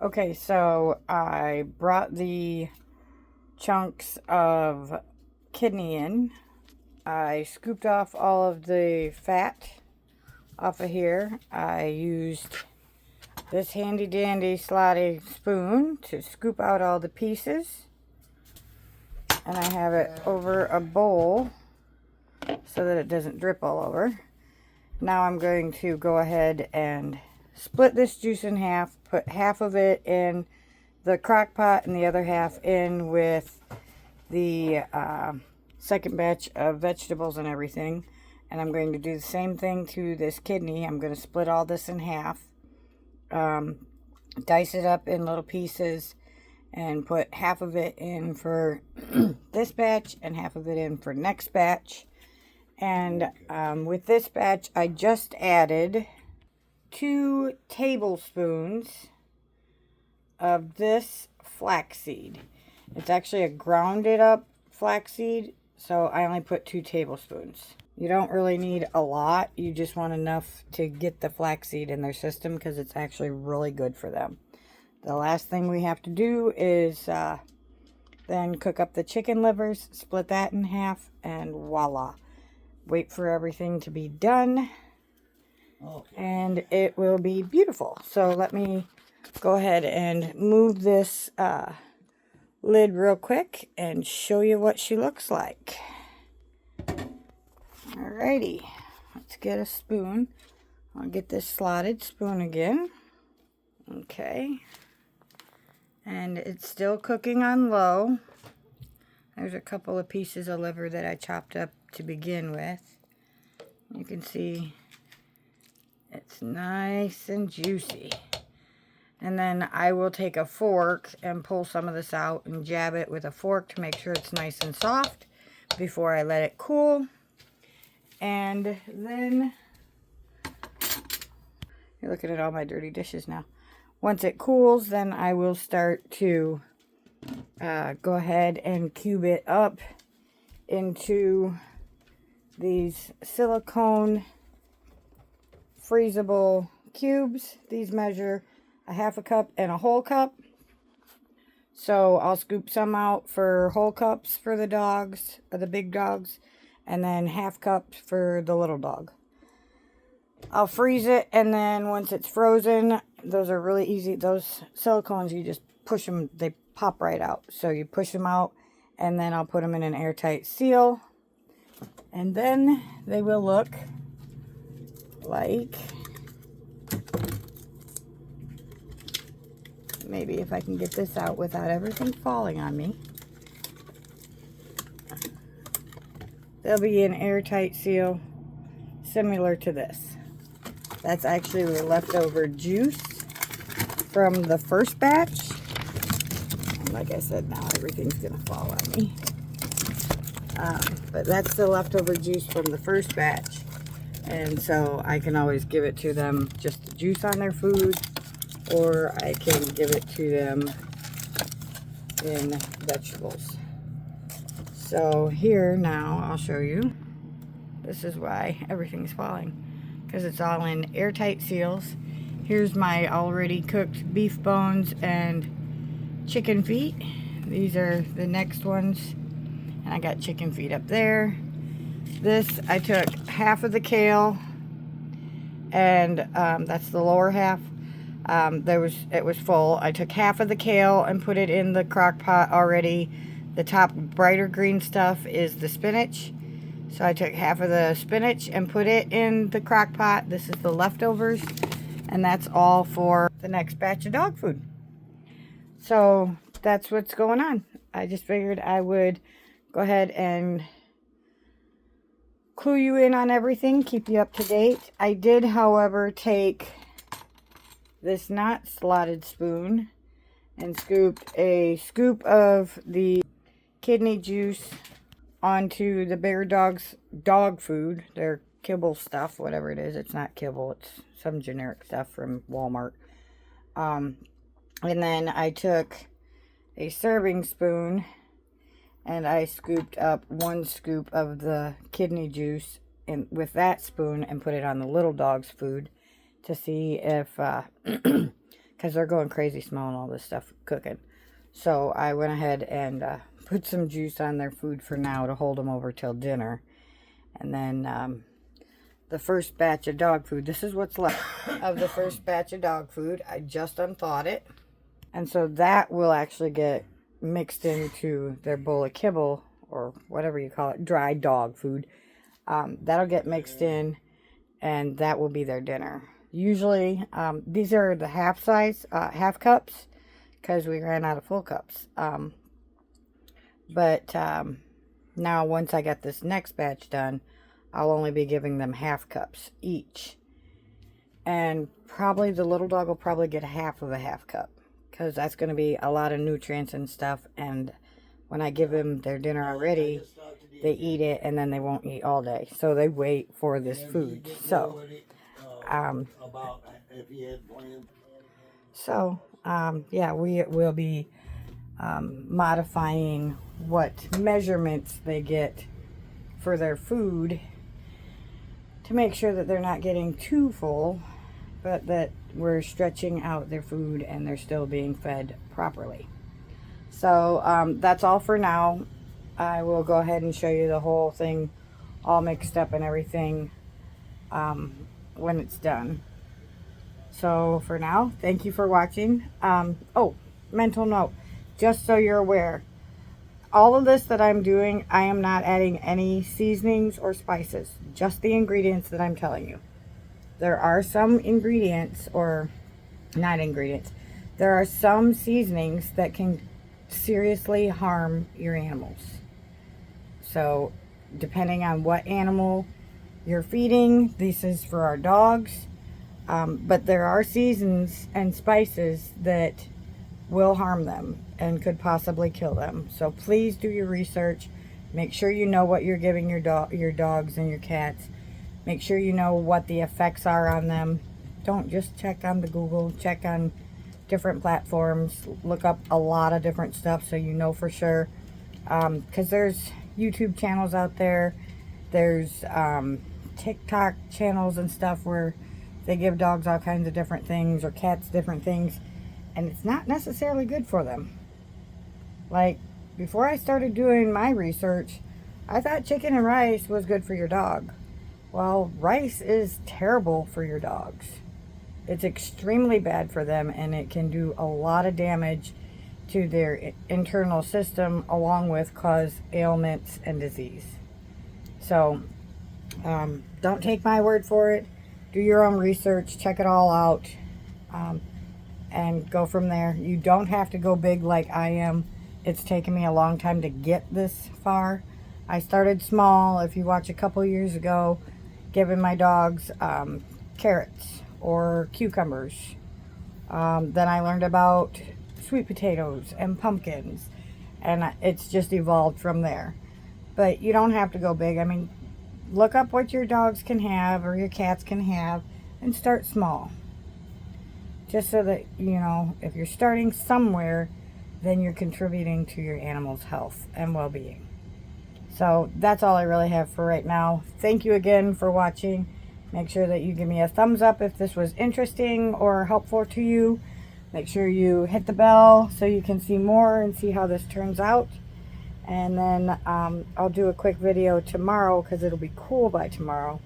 Okay, so I brought the chunks of kidney in. I scooped off all of the fat off of here. I used this handy dandy slotty spoon to scoop out all the pieces. And I have it over a bowl so that it doesn't drip all over. Now I'm going to go ahead and split this juice in half, put half of it in the crock pot and the other half in with the second batch of vegetables and everything. And I'm going to do the same thing to this kidney. I'm going to split all this in half, dice it up in little pieces, and put half of it in for this batch and half of it in for next batch. And with this batch, I just added 2 tablespoons of this flaxseed. It's actually a grounded up flaxseed, so I only put 2 tablespoons. You don't really need a lot. You just want enough to get the flaxseed in their system because it's actually really good for them. The last thing we have to do is then cook up the chicken livers, split that in half, and voila. Wait for everything to be done, and it will be beautiful. So let me go ahead and move this lid real quick and show you what she looks like. Alrighty, let's get a spoon. I'll get this slotted spoon again. Okay, and it's still cooking on low. There's a couple of pieces of liver that I chopped up to begin with. You can see it's nice and juicy. And then I will take a fork and pull some of this out and jab it with a fork to make sure it's nice and soft before I let it cool. And then, you're looking at all my dirty dishes now. Once it cools, then I will start to go ahead and cube it up into these silicone freezable cubes. These measure a half a cup and a whole cup. So I'll scoop some out for whole cups for the dogs, or the big dogs, and then half cups for the little dog. I'll freeze it, and then once it's frozen, those are really easy. Those silicones, you just push them, they pop right out. So you push them out, and then I'll put them in an airtight seal, and then they will look like, maybe if I can get this out without everything falling on me. They'll be an airtight seal similar to this. That's actually the leftover juice from the first batch. And like I said, now everything's gonna fall on me. But that's the leftover juice from the first batch. And so I can always give it to them just the juice on their food, or I can give it to them in vegetables. So here now, I'll show you. This is why everything's falling, because it's all in airtight seals. Here's my already cooked beef bones and chicken feet. These are the next ones. And I got chicken feet up there. This, I took half of the kale, and that's the lower half. It was full. I took half of the kale and put it in the crock pot already. The top brighter green stuff is the spinach. So I took half of the spinach and put it in the crock pot. This is the leftovers, and that's all for the next batch of dog food. So that's what's going on. I just figured I would go ahead and clue you in on everything, keep you up to date. I did, however, take this not slotted spoon and scooped a scoop of the kidney juice onto the bigger dog's dog food, their kibble stuff, whatever it is. It's not kibble, it's some generic stuff from Walmart. And then I took a serving spoon and I scooped up 1 scoop of the kidney juice with that spoon and put it on the little dog's food to see if, because because they're going crazy smelling all this stuff cooking. So I went ahead and put some juice on their food for now to hold them over till dinner. And then the first batch of dog food, this is what's left of the first batch of dog food. I just unthawed it. And so that will actually get mixed into their bowl of kibble, or whatever you call it, dry dog food. That'll get mixed in, and that will be their dinner. Usually, these are the half size, half cups, because we ran out of full cups. But now once I get this next batch done, I'll only be giving them half cups each. And probably the little dog will probably get half of a half cup, because that's going to be a lot of nutrients and stuff. And when I give them their dinner already, they eat it and then they won't eat all day. So they wait for this food. So, yeah, we will be modifying what measurements they get for their food to make sure that they're not getting too full, but that we're stretching out their food and they're still being fed properly. So that's all for now. I will go ahead and show you the whole thing all mixed up and everything when it's done. So for now, thank you for watching. Oh, mental note, just so you're aware, all of this that I'm doing, I am not adding any seasonings or spices, just the ingredients that I'm telling you. There are some ingredients, or not ingredients, there are some seasonings that can seriously harm your animals. So depending on what animal you're feeding, this is for our dogs, but there are seasons and spices that will harm them and could possibly kill them. So please do your research. Make sure you know what you're giving your dogs and your cats. Make sure you know what the effects are on them. Don't just check on the Google. Check on different platforms. Look up a lot of different stuff so you know for sure. Because there's YouTube channels out there. There's TikTok channels and stuff where they give dogs all kinds of different things, or cats different things, and it's not necessarily good for them. Like, before I started doing my research, I thought chicken and rice was good for your dog. Well, rice is terrible for your dogs. It's extremely bad for them, and it can do a lot of damage to their internal system, along with cause ailments and disease. So, don't take my word for it. Do your own research, check it all out, and go from there. You don't have to go big like I am. It's taken me a long time to get this far. I started small. If you watch a couple years ago, giving my dogs carrots or cucumbers. Then I learned about sweet potatoes and pumpkins, and it's just evolved from there. But you don't have to go big. I mean, look up what your dogs can have or your cats can have and start small. Just so that, you know, if you're starting somewhere, then you're contributing to your animal's health and well-being. So that's all I really have for right now. Thank you again for watching. Make sure that you give me a thumbs up if this was interesting or helpful to you. Make sure you hit the bell so you can see more and see how this turns out. And then I'll do a quick video tomorrow, because it'll be cool by tomorrow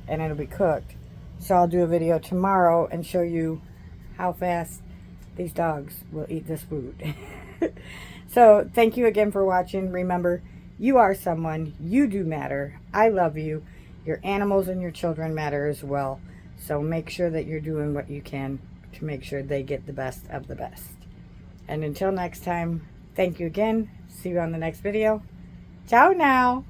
and it'll be cooked. So I'll do a video tomorrow and show you how fast these dogs will eat this food. So thank you again for watching. Remember, you are someone. You do matter. I love you. Your animals and your children matter as well. So make sure that you're doing what you can to make sure they get the best of the best. And until next time, thank you again. See you on the next video. Ciao now.